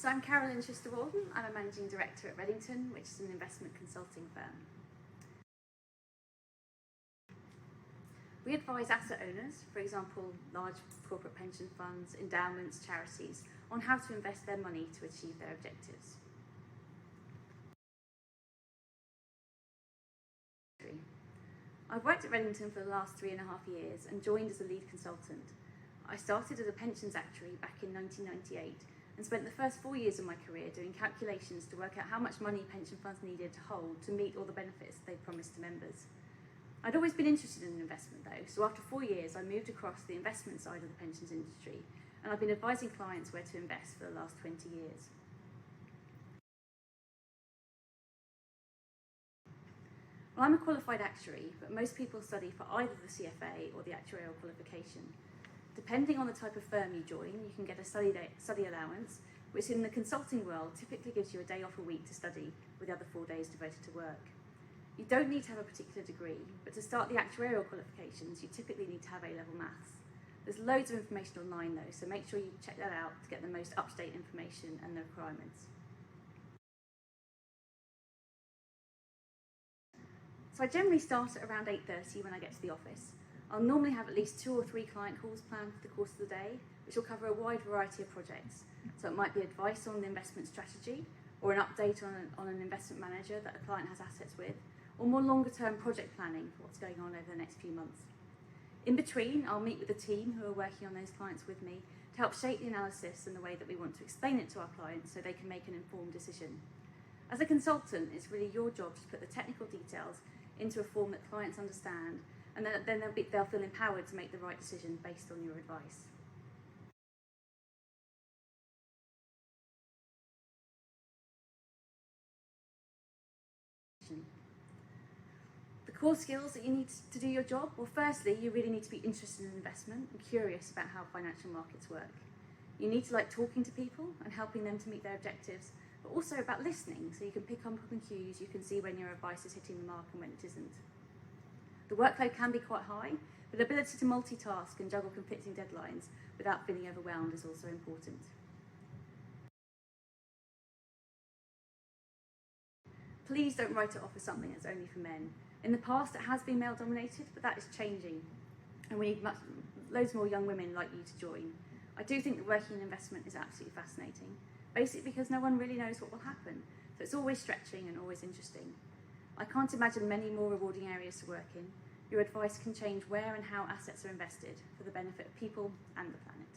So I'm Carolyn Schuster-Woldan. I'm a Managing Director at Redington, which is an investment consulting firm. We advise asset owners, for example, large corporate pension funds, endowments, charities, on how to invest their money to achieve their objectives. I've worked at Redington for the last 3.5 years and joined as a lead consultant. I started as a pensions actuary back in 1998 and spent the first 4 years of my career doing calculations to work out how much money pension funds needed to hold to meet all the benefits they promised to members. I'd always been interested in investment though, so after 4 years I moved across the investment side of the pensions industry, and I've been advising clients where to invest for the last 20 years. Well, I'm a qualified actuary, but most people study for either the CFA or the actuarial qualification. Depending on the type of firm you join, you can get a study allowance, which in the consulting world typically gives you a day off a week to study, with the other 4 days devoted to work. You don't need to have a particular degree, but to start the actuarial qualifications, you typically need to have A-level maths. There's loads of information online though, so make sure you check that out to get the most up-to-date information and the requirements. So I generally start at around 8:30 when I get to the office. I'll normally have at least 2 or 3 client calls planned for the course of the day, which will cover a wide variety of projects. So it might be advice on the investment strategy, or an update on an investment manager that a client has assets with, or more longer-term project planning for what's going on over the next few months. In between, I'll meet with the team who are working on those clients with me to help shape the analysis and the way that we want to explain it to our clients so they can make an informed decision. As a consultant, it's really your job to put the technical details into a form that clients understand, and then they'll feel empowered to make the right decision based on your advice. The core skills that you need to do your job, well, firstly, you really need to be interested in investment and curious about how financial markets work. You need to like talking to people and helping them to meet their objectives, but also about listening, so you can pick up on cues, you can see when your advice is hitting the mark and when it isn't. The workload can be quite high, but the ability to multitask and juggle conflicting deadlines without feeling overwhelmed is also important. Please don't write it off as something that's only for men. In the past, it has been male-dominated, but that is changing, and we need loads more young women like you to join. I do think that working in investment is absolutely fascinating, basically because no one really knows what will happen, so it's always stretching and always interesting. I can't imagine many more rewarding areas to work in. Your advice can change where and how assets are invested for the benefit of people and the planet.